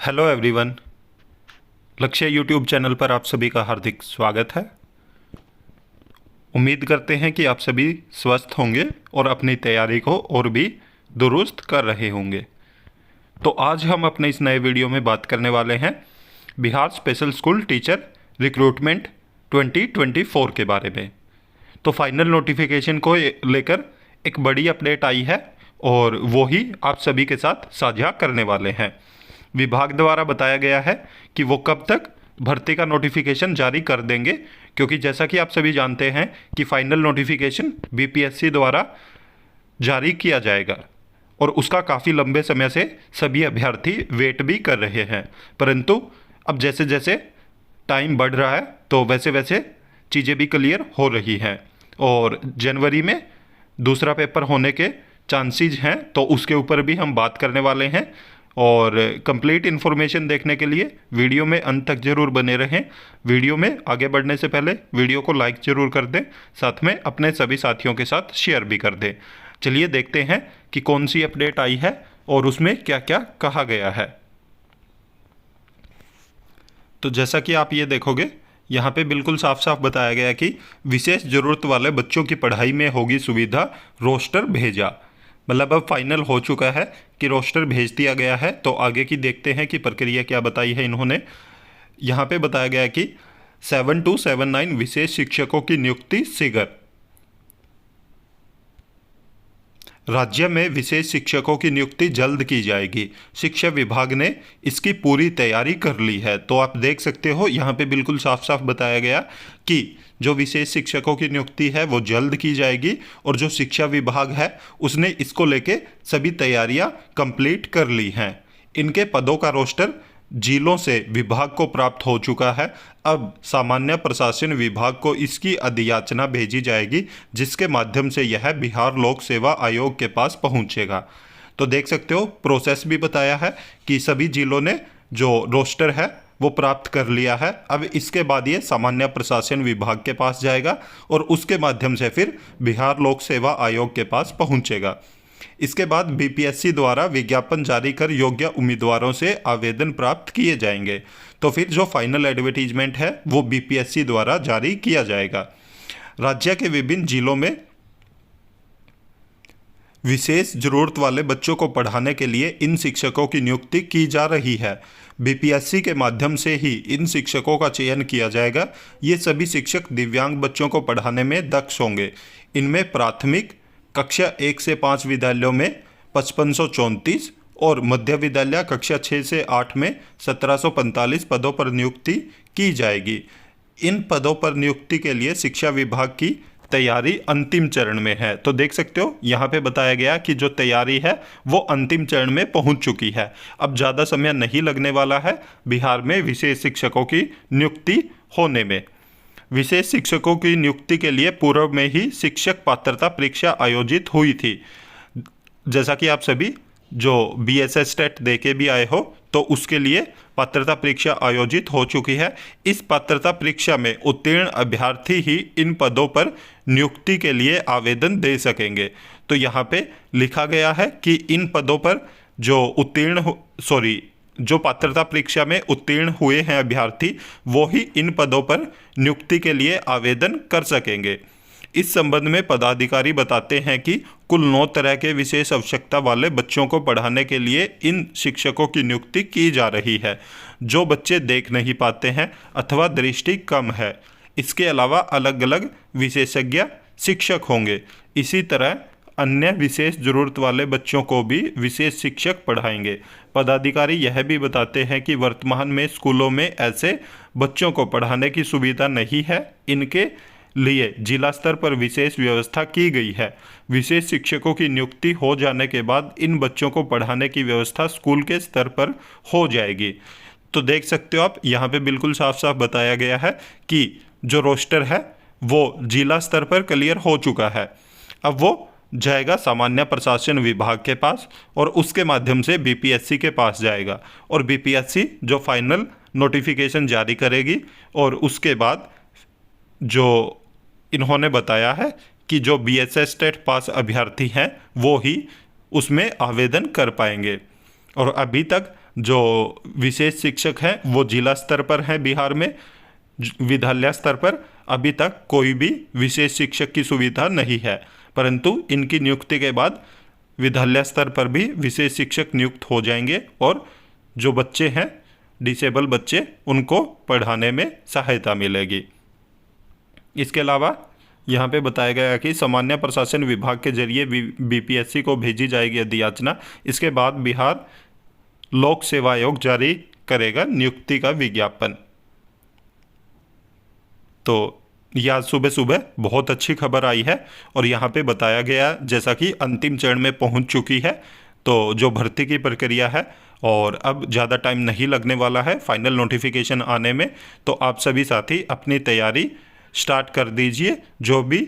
Hello everyone. लक्ष्य YouTube channel पर आप सभी का हार्दिक स्वागत है। उम्मीद करते हैं कि आप सभी स्वस्थ होंगे और अपनी तैयारी को और भी दुरुस्त कर रहे होंगे। तो आज हम अपने इस नए वीडियो में बात करने वाले हैं Bihar special school teacher recruitment 2024 के बारे में। तो फाइनल नोटिफिकेशन को लेकर एक बड़ी अपडेट आई है और वो ही आप सभी के साथ साझा करने वाले हैं। विभाग द्वारा बताया गया है कि वो कब तक भर्ती का नोटिफिकेशन जारी कर देंगे, क्योंकि जैसा कि आप सभी जानते हैं कि फाइनल नोटिफिकेशन बीपीएससी द्वारा जारी किया जाएगा और उसका काफ़ी लंबे समय से सभी अभ्यर्थी वेट भी कर रहे हैं। परंतु अब जैसे जैसे टाइम बढ़ रहा है तो वैसे वैसे चीज़ें भी क्लियर हो रही हैं और जनवरी में दूसरा पेपर होने के चांसेस हैं, तो उसके ऊपर भी हम बात करने वाले हैं। और कंप्लीट इन्फॉर्मेशन देखने के लिए वीडियो में अंत तक जरूर बने रहें। वीडियो में आगे बढ़ने से पहले वीडियो को लाइक जरूर कर दें, साथ में अपने सभी साथियों के साथ शेयर भी कर दें। चलिए देखते हैं कि कौन सी अपडेट आई है और उसमें क्या क्या कहा गया है। तो जैसा कि आप ये देखोगे, यहाँ पे बिल्कुल साफ साफ बताया गया कि विशेष ज़रूरत वाले बच्चों की पढ़ाई में होगी सुविधा, रोस्टर भेजा। मतलब अब फाइनल हो चुका है कि रोस्टर भेज दिया गया है। तो आगे की देखते हैं कि प्रक्रिया क्या बताई है इन्होंने। यहाँ पे बताया गया है कि 7279 विशेष शिक्षकों की नियुक्ति शीघ्र। राज्य में विशेष शिक्षकों की नियुक्ति जल्द की जाएगी। शिक्षा विभाग ने इसकी पूरी तैयारी कर ली है। तो आप देख सकते हो यहाँ पे बिल्कुल साफ साफ बताया गया कि जो विशेष शिक्षकों की नियुक्ति है वो जल्द की जाएगी और जो शिक्षा विभाग है उसने इसको लेके सभी तैयारियां कंप्लीट कर ली हैं। इनके पदों का रोस्टर जिलों से विभाग को प्राप्त हो चुका है। अब सामान्य प्रशासन विभाग को इसकी अधियाचना भेजी जाएगी, जिसके माध्यम से यह बिहार लोक सेवा आयोग के पास पहुंचेगा। तो देख सकते हो प्रोसेस भी बताया है कि सभी जिलों ने जो रोस्टर है वो प्राप्त कर लिया है। अब इसके बाद ये सामान्य प्रशासन विभाग के पास जाएगा और उसके माध्यम से फिर बिहार लोक सेवा आयोग के पास पहुंचेगा। इसके बाद बीपीएससी द्वारा विज्ञापन जारी कर योग्य उम्मीदवारों से आवेदन प्राप्त किए जाएंगे। तो फिर जो फाइनल एडवर्टीजमेंट है वो बीपीएससी द्वारा जारी किया जाएगा। राज्य के विभिन्न जिलों में विशेष जरूरत वाले बच्चों को पढ़ाने के लिए इन शिक्षकों की नियुक्ति की जा रही है। बीपीएससी के माध्यम से ही इन शिक्षकों का चयन किया जाएगा। ये सभी शिक्षक दिव्यांग बच्चों को पढ़ाने में दक्ष होंगे। इनमें प्राथमिक कक्षा 1 से 5 विद्यालयों में 5534 और मध्य विद्यालय कक्षा 6 से 8 में 1745 पदों पर नियुक्ति की जाएगी। इन पदों पर नियुक्ति के लिए शिक्षा विभाग की तैयारी अंतिम चरण में है। तो देख सकते हो यहाँ पे बताया गया कि जो तैयारी है वो अंतिम चरण में पहुँच चुकी है। अब ज़्यादा समय नहीं लगने वाला है बिहार में विशेष शिक्षकों की नियुक्ति होने में। विशेष शिक्षकों की नियुक्ति के लिए पूर्व में ही शिक्षक पात्रता परीक्षा आयोजित हुई थी। जैसा कि आप सभी जो बीएसएस टेट दे के भी आए हो, तो उसके लिए पात्रता परीक्षा आयोजित हो चुकी है। इस पात्रता परीक्षा में उत्तीर्ण अभ्यर्थी ही इन पदों पर नियुक्ति के लिए आवेदन दे सकेंगे। तो यहाँ पे लिखा गया है कि इन पदों पर जो पात्रता परीक्षा में उत्तीर्ण हुए हैं अभ्यर्थी, वो ही इन पदों पर नियुक्ति के लिए आवेदन कर सकेंगे। इस संबंध में पदाधिकारी बताते हैं कि कुल 9 तरह के विशेष आवश्यकता वाले बच्चों को पढ़ाने के लिए इन शिक्षकों की नियुक्ति की जा रही है। जो बच्चे देख नहीं पाते हैं अथवा दृष्टि कम है। इसके अलावा अलग अलग विशेषज्ञ शिक्षक होंगे। इसी तरह अन्य विशेष जरूरत वाले बच्चों को भी विशेष शिक्षक पढ़ाएंगे। पदाधिकारी यह भी बताते हैं कि वर्तमान में स्कूलों में ऐसे बच्चों को पढ़ाने की सुविधा नहीं है। इनके लिए जिला स्तर पर विशेष व्यवस्था की गई है। विशेष शिक्षकों की नियुक्ति हो जाने के बाद इन बच्चों को पढ़ाने की व्यवस्था स्कूल के स्तर पर हो जाएगी। तो देख सकते हो आप यहाँ पे बिल्कुल साफ साफ बताया गया है कि जो रोस्टर है वो जिला स्तर पर क्लियर हो चुका है। अब वो जाएगा सामान्य प्रशासन विभाग के पास और उसके माध्यम से बीपीएससी के पास जाएगा और बीपीएससी जो फाइनल नोटिफिकेशन जारी करेगी और उसके बाद जो इन्होंने बताया है कि जो बीएसएस टेट पास अभ्यर्थी हैं वो ही उसमें आवेदन कर पाएंगे। और अभी तक जो विशेष शिक्षक हैं वो जिला स्तर पर हैं बिहार में, विद्यालय स्तर पर अभी तक कोई भी विशेष शिक्षक की सुविधा नहीं है, परंतु इनकी नियुक्ति के बाद विद्यालय स्तर पर भी विशेष शिक्षक नियुक्त हो जाएंगे और जो बच्चे हैं डिसेबल बच्चे उनको पढ़ाने में सहायता मिलेगी। इसके अलावा यहाँ पे बताया गया है कि सामान्य प्रशासन विभाग के जरिए बीपीएससी को भेजी जाएगी अधियाचना। इसके बाद बिहार लोक सेवा आयोग जारी करेगा नियुक्ति का विज्ञापन। तो यह सुबह सुबह बहुत अच्छी खबर आई है और यहाँ पे बताया गया जैसा कि अंतिम चरण में पहुँच चुकी है, तो जो भर्ती की प्रक्रिया है और अब ज़्यादा टाइम नहीं लगने वाला है फाइनल नोटिफिकेशन आने में। तो आप सभी साथी अपनी तैयारी स्टार्ट कर दीजिए। जो भी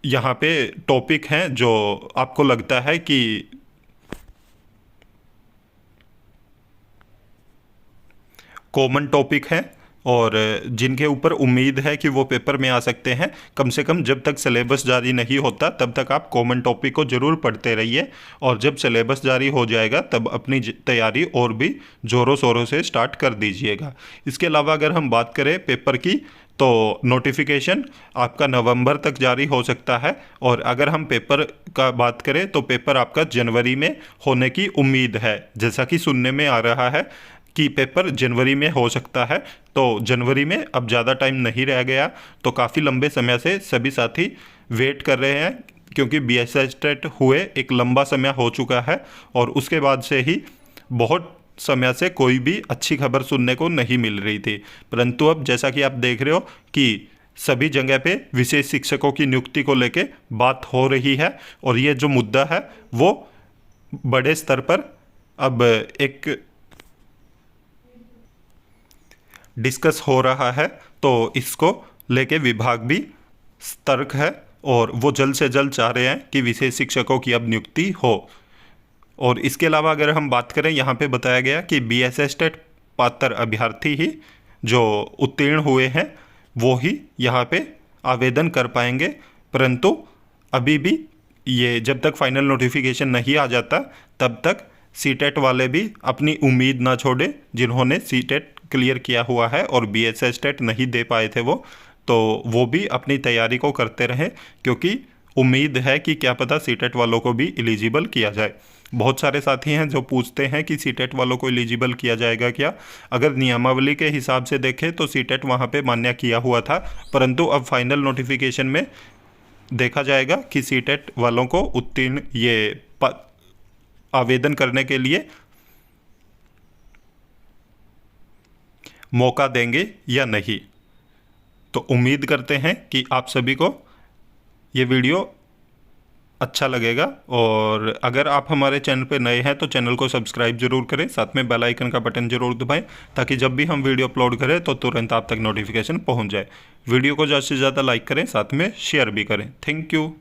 यहाँ पे टॉपिक हैं जो आपको लगता है कि कॉमन टॉपिक हैं और जिनके ऊपर उम्मीद है कि वो पेपर में आ सकते हैं, कम से कम जब तक सिलेबस जारी नहीं होता तब तक आप कॉमन टॉपिक को ज़रूर पढ़ते रहिए और जब सिलेबस जारी हो जाएगा तब अपनी तैयारी और भी ज़ोरों शोरों से स्टार्ट कर दीजिएगा। इसके अलावा अगर हम बात करें पेपर की, तो नोटिफिकेशन आपका नवंबर तक जारी हो सकता है और अगर हम पेपर का बात करें तो पेपर आपका जनवरी में होने की उम्मीद है। जैसा कि सुनने में आ रहा है कि पेपर जनवरी में हो सकता है, तो जनवरी में अब ज़्यादा टाइम नहीं रह गया, तो काफ़ी लंबे समय से सभी साथी वेट कर रहे हैं क्योंकि बीएसएस टेट हुए एक लंबा समय हो चुका है और उसके बाद से ही बहुत समय से कोई भी अच्छी खबर सुनने को नहीं मिल रही थी। परंतु अब जैसा कि आप देख रहे हो कि सभी जगह पे विशेष शिक्षकों की नियुक्ति को लेके बात हो रही है और ये जो मुद्दा है वो बड़े स्तर पर अब एक डिस्कस हो रहा है, तो इसको लेके विभाग भी सतर्क है और वो जल्द से जल्द चाह रहे हैं कि विशेष शिक्षकों की अब नियुक्ति हो। और इसके अलावा अगर हम बात करें, यहाँ पे बताया गया कि बीएसएस टेट पात्र अभ्यर्थी ही जो उत्तीर्ण हुए हैं वो ही यहाँ पे आवेदन कर पाएंगे, परंतु अभी भी ये जब तक फाइनल नोटिफिकेशन नहीं आ जाता तब तक सीटेट वाले भी अपनी उम्मीद ना छोड़े। जिन्होंने सीटेट क्लियर किया हुआ है और बीएसएस टेट नहीं दे पाए थे वो भी अपनी तैयारी को करते रहें, क्योंकि उम्मीद है कि क्या पता सीटेट वालों को भी एलिजिबल किया जाए। बहुत सारे साथी हैं जो पूछते हैं कि सीटेट वालों को एलिजिबल किया जाएगा क्या। अगर नियमावली के हिसाब से देखें तो सीटेट वहाँ पे मान्य किया हुआ था, परंतु अब फाइनल नोटिफिकेशन में देखा जाएगा कि सीटेट वालों को उत्तीर्ण ये आवेदन करने के लिए मौका देंगे या नहीं। तो उम्मीद करते हैं कि आप सभी को ये वीडियो अच्छा लगेगा और अगर आप हमारे चैनल पर नए हैं तो चैनल को सब्सक्राइब जरूर करें, साथ में बेल आइकन का बटन जरूर दबाएं ताकि जब भी हम वीडियो अपलोड करें तो तुरंत आप तक नोटिफिकेशन पहुंच जाए। वीडियो को ज़्यादा से ज़्यादा लाइक करें, साथ में शेयर भी करें। Thank you.